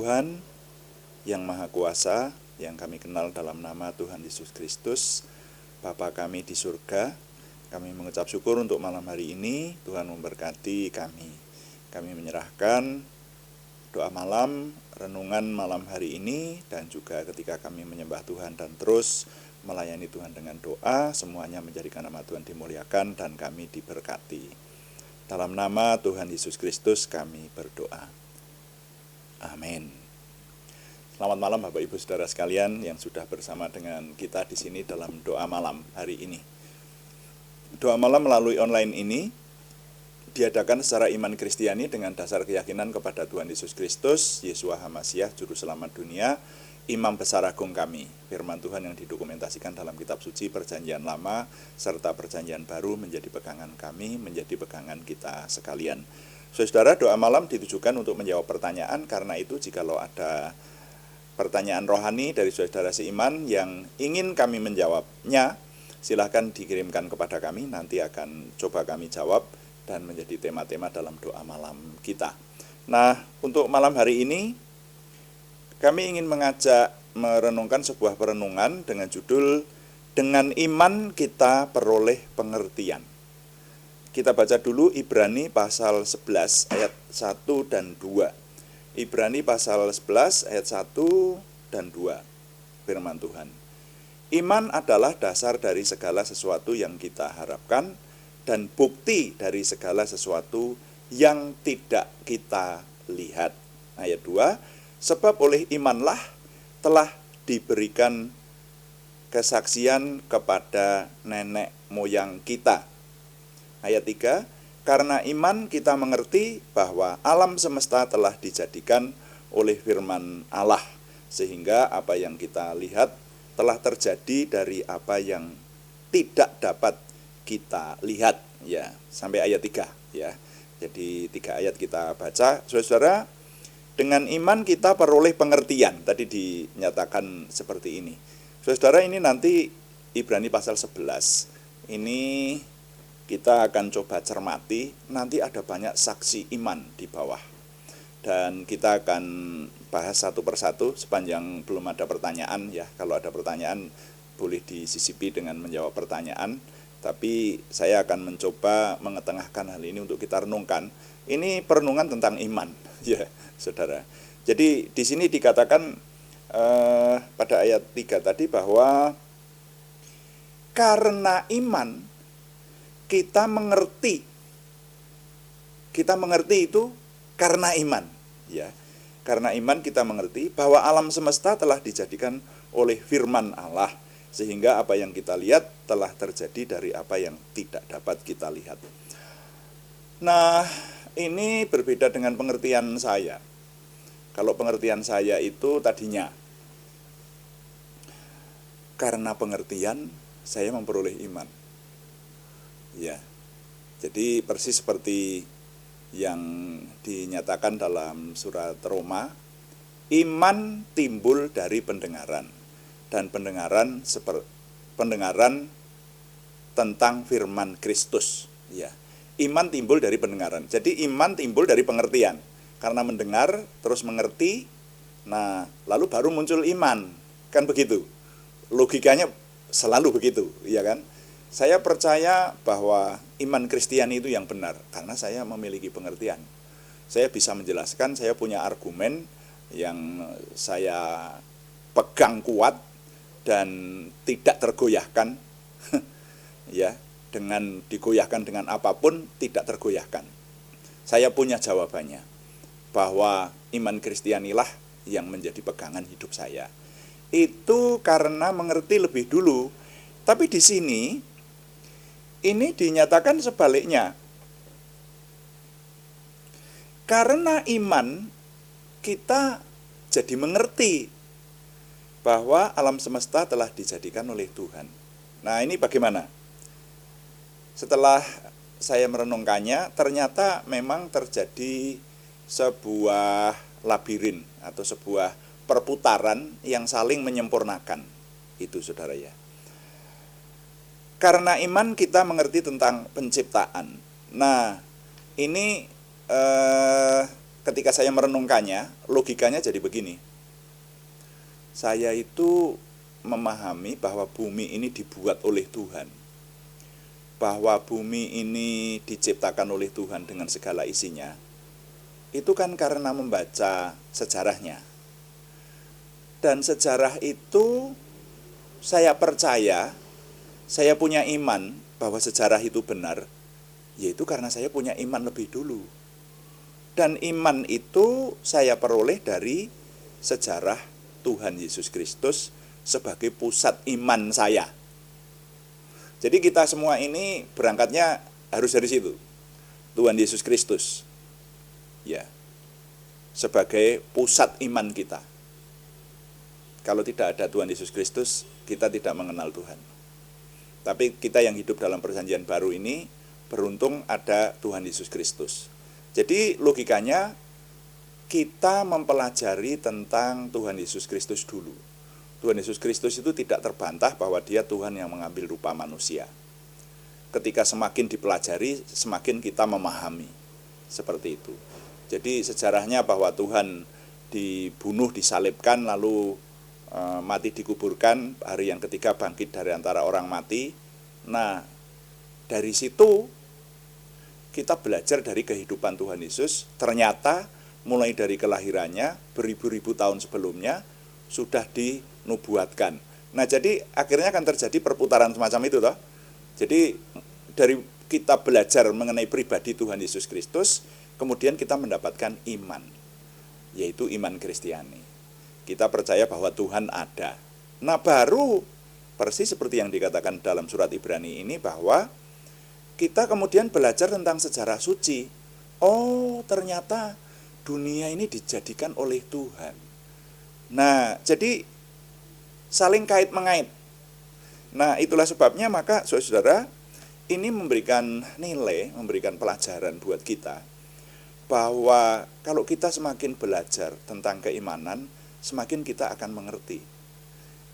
Tuhan yang Maha Kuasa, yang kami kenal dalam nama Tuhan Yesus Kristus, Bapa kami di surga, kami mengucap syukur untuk malam hari ini. Tuhan memberkati kami. Kami menyerahkan doa malam, renungan malam hari ini, dan juga ketika kami menyembah Tuhan dan terus melayani Tuhan dengan doa, semuanya menjadikan nama Tuhan dimuliakan dan kami diberkati. Dalam nama Tuhan Yesus Kristus kami berdoa. Amin. Selamat malam Bapak Ibu Saudara sekalian yang sudah bersama dengan kita di sini dalam doa malam hari ini. Doa malam melalui online ini diadakan secara iman Kristiani dengan dasar keyakinan kepada Tuhan Yesus Kristus, Yeshua HaMasyiah, Juru Selamat dunia, Imam Besar Agung kami. Firman Tuhan yang didokumentasikan dalam kitab suci Perjanjian Lama serta Perjanjian Baru menjadi pegangan kami, menjadi pegangan kita sekalian. Saudara, doa malam ditujukan untuk menjawab pertanyaan, karena itu jikalau ada pertanyaan rohani dari saudara seiman yang ingin kami menjawabnya, silahkan dikirimkan kepada kami, nanti akan coba kami jawab dan menjadi tema-tema dalam doa malam kita. Nah, untuk malam hari ini, kami ingin mengajak merenungkan sebuah perenungan dengan judul Dengan Iman Kita Peroleh Pengertian. Kita baca dulu Ibrani pasal 11 ayat 1 dan 2. Ibrani pasal 11 ayat 1 dan 2. Firman Tuhan. Iman adalah dasar dari segala sesuatu yang kita harapkan dan bukti dari segala sesuatu yang tidak kita lihat. Ayat 2. Sebab oleh imanlah telah diberikan kesaksian kepada nenek moyang kita. Ayat 3. Karena iman kita mengerti bahwa alam semesta telah dijadikan oleh firman Allah, sehingga apa yang kita lihat telah terjadi dari apa yang tidak dapat kita lihat. Ya, sampai ayat 3 ya. Jadi 3 ayat kita baca. Saudara, dengan iman kita peroleh pengertian. Tadi dinyatakan seperti ini. Saudara, ini nanti Ibrani pasal 11. Ini kita akan coba cermati, nanti ada banyak saksi iman di bawah. Dan kita akan bahas satu persatu sepanjang belum ada pertanyaan ya. Kalau ada pertanyaan boleh disisipi dengan menjawab pertanyaan. Tapi saya akan mencoba mengetengahkan hal ini untuk kita renungkan. Ini perenungan tentang iman ya, Saudara. Jadi di sini dikatakan pada ayat 3 tadi bahwa karena iman kita mengerti itu karena iman ya. Karena iman kita mengerti bahwa alam semesta telah dijadikan oleh firman Allah, sehingga apa yang kita lihat telah terjadi dari apa yang tidak dapat kita lihat. Nah, ini berbeda dengan pengertian saya. Kalau pengertian saya itu tadinya karena pengertian saya memperoleh iman. Ya, jadi persis seperti yang dinyatakan dalam surat Roma, iman timbul dari pendengaran, dan pendengaran tentang firman Kristus. Ya, iman timbul dari pendengaran. Jadi iman timbul dari pengertian, karena mendengar terus mengerti. Nah, lalu baru muncul iman, kan begitu? Logikanya selalu begitu, ya kan? Saya percaya bahwa iman Kristiani itu yang benar, karena saya memiliki pengertian. Saya bisa menjelaskan, saya punya argumen yang saya pegang kuat dan tidak tergoyahkan. Ya, dengan digoyahkan dengan apapun tidak tergoyahkan. Saya punya jawabannya, bahwa iman Kristianilah yang menjadi pegangan hidup saya. Itu karena mengerti lebih dulu. Tapi di sini ini dinyatakan sebaliknya. Karena iman kita jadi mengerti bahwa alam semesta telah dijadikan oleh Tuhan. Nah, ini bagaimana? Setelah saya merenungkannya, ternyata memang terjadi sebuah labirin atau sebuah perputaran yang saling menyempurnakan. Itu saudara ya. Karena iman kita mengerti tentang penciptaan. Nah, ini ketika saya merenungkannya, logikanya jadi begini. Saya itu memahami bahwa bumi ini dibuat oleh Tuhan. Bahwa bumi ini diciptakan oleh Tuhan dengan segala isinya. Itu kan karena membaca sejarahnya. Dan sejarah itu saya percaya, saya punya iman bahwa sejarah itu benar, yaitu karena saya punya iman lebih dulu. Dan iman itu saya peroleh dari sejarah Tuhan Yesus Kristus sebagai pusat iman saya. Jadi kita semua ini berangkatnya harus dari situ. Tuhan Yesus Kristus. Ya. Sebagai pusat iman kita. Kalau tidak ada Tuhan Yesus Kristus, kita tidak mengenal Tuhan. Tapi kita yang hidup dalam perjanjian baru ini beruntung ada Tuhan Yesus Kristus. Jadi logikanya kita mempelajari tentang Tuhan Yesus Kristus dulu. Tuhan Yesus Kristus itu tidak terbantah bahwa dia Tuhan yang mengambil rupa manusia. Ketika semakin dipelajari, semakin kita memahami. Seperti itu. Jadi sejarahnya bahwa Tuhan dibunuh, disalibkan, lalu mati dikuburkan, hari yang ketiga bangkit dari antara orang mati. Nah, dari situ kita belajar dari kehidupan Tuhan Yesus, ternyata mulai dari kelahirannya, beribu-ribu tahun sebelumnya, sudah dinubuatkan. Nah, jadi akhirnya akan terjadi perputaran semacam itu toh. Jadi dari kita belajar mengenai pribadi Tuhan Yesus Kristus, kemudian kita mendapatkan iman, yaitu iman Kristiani. Kita percaya bahwa Tuhan ada. Nah, baru persis seperti yang dikatakan dalam surat Ibrani ini bahwa kita kemudian belajar tentang sejarah suci. Oh, ternyata dunia ini dijadikan oleh Tuhan. Nah, jadi saling kait-mengait. Nah, itulah sebabnya maka saudara, ini memberikan nilai, memberikan pelajaran buat kita bahwa kalau kita semakin belajar tentang keimanan, semakin kita akan mengerti.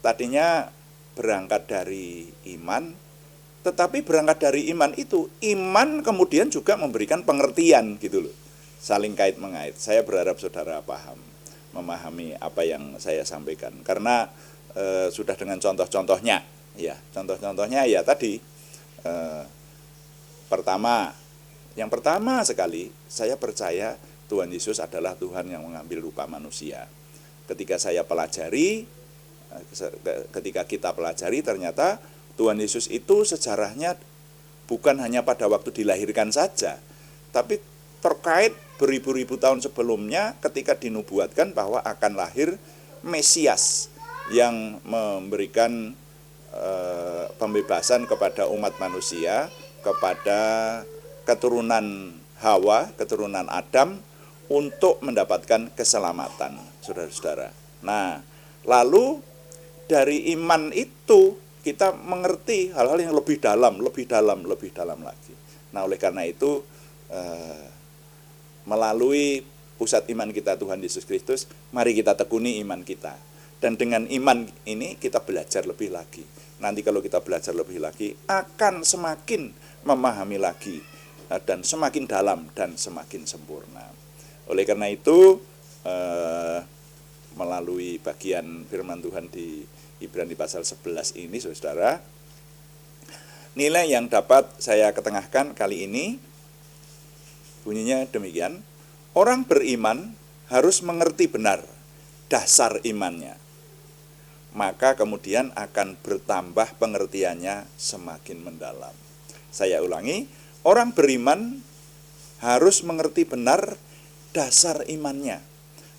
Tadinya berangkat dari iman, tetapi berangkat dari iman itu, iman kemudian juga memberikan pengertian gitu loh. Saling kait-mengait. Saya berharap saudara paham, memahami apa yang saya sampaikan. Karena sudah dengan contoh-contohnya, ya, contoh-contohnya ya tadi yang pertama sekali saya percaya Tuhan Yesus adalah Tuhan yang mengambil rupa manusia. Ketika saya pelajari, ketika kita pelajari ternyata Tuhan Yesus itu sejarahnya bukan hanya pada waktu dilahirkan saja, tapi terkait beribu-ribu tahun sebelumnya ketika dinubuatkan bahwa akan lahir Mesias yang memberikan pembebasan kepada umat manusia, kepada keturunan Hawa, keturunan Adam, untuk mendapatkan keselamatan, saudara-saudara. Nah, lalu dari iman itu kita mengerti hal-hal yang lebih dalam lagi. Nah, oleh karena itu melalui pusat iman kita Tuhan Yesus Kristus, mari kita tekuni iman kita. Dan dengan iman ini kita belajar lebih lagi. Nanti kalau kita belajar lebih lagi, akan semakin memahami lagi, dan semakin dalam dan semakin sempurna. Oleh karena itu, melalui bagian firman Tuhan di Ibrani pasal 11 ini, saudara, nilai yang dapat saya ketengahkan kali ini bunyinya demikian. Orang beriman harus mengerti benar dasar imannya, maka kemudian akan bertambah pengertiannya semakin mendalam. Saya ulangi, orang beriman harus mengerti benar dasar imannya,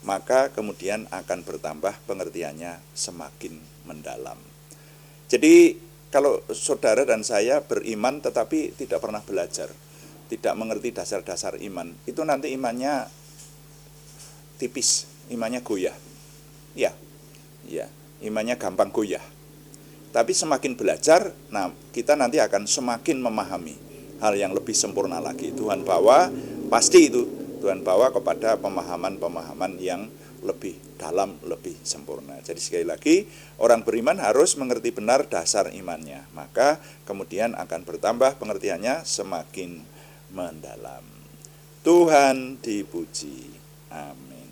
maka kemudian akan bertambah pengertiannya semakin mendalam. Jadi kalau saudara dan saya beriman tetapi tidak pernah belajar, tidak mengerti dasar-dasar iman, itu nanti imannya tipis, imannya goyah. Ya, imannya gampang goyah. Tapi semakin belajar, nah kita nanti akan semakin memahami hal yang lebih sempurna lagi. Tuhan bawa, pasti itu Tuhan bawa kepada pemahaman-pemahaman yang lebih dalam, lebih sempurna. Jadi sekali lagi, orang beriman harus mengerti benar dasar imannya, maka kemudian akan bertambah pengertiannya semakin mendalam. Tuhan dipuji. Amin.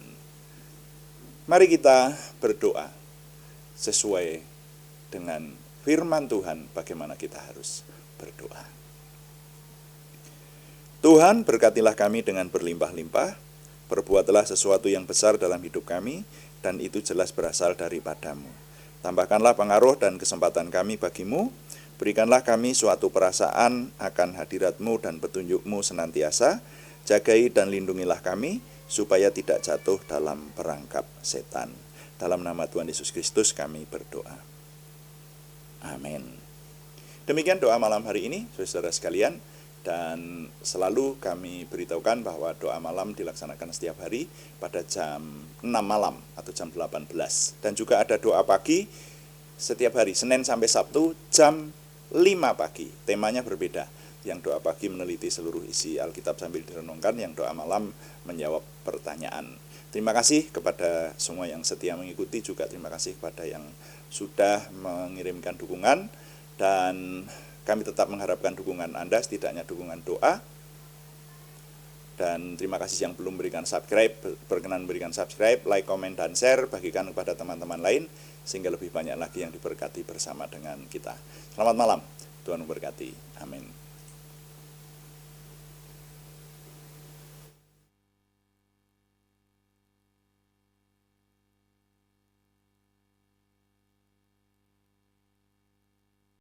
Mari kita berdoa sesuai dengan firman Tuhan bagaimana kita harus berdoa. Tuhan, berkatilah kami dengan berlimpah-limpah, perbuatlah sesuatu yang besar dalam hidup kami, dan itu jelas berasal daripadamu. Tambahkanlah pengaruh dan kesempatan kami bagimu, berikanlah kami suatu perasaan akan hadirat-Mu dan petunjuk-Mu senantiasa, jagai dan lindungilah kami, supaya tidak jatuh dalam perangkap setan. Dalam nama Tuhan Yesus Kristus kami berdoa. Amin. Demikian doa malam hari ini, saudara sekalian. Dan selalu kami beritahukan bahwa doa malam dilaksanakan setiap hari pada jam 6 malam atau jam 18. Dan juga ada doa pagi setiap hari, Senin sampai Sabtu jam 5 pagi. Temanya berbeda. Yang doa pagi meneliti seluruh isi Alkitab sambil direnungkan, yang doa malam menjawab pertanyaan. Terima kasih kepada semua yang setia mengikuti, juga terima kasih kepada yang sudah mengirimkan dukungan, dan kami tetap mengharapkan dukungan Anda, setidaknya dukungan doa. Dan terima kasih yang belum berikan subscribe, berkenan berikan subscribe, like, komen, dan share, bagikan kepada teman-teman lain, sehingga lebih banyak lagi yang diberkati bersama dengan kita. Selamat malam, Tuhan memberkati. Amin.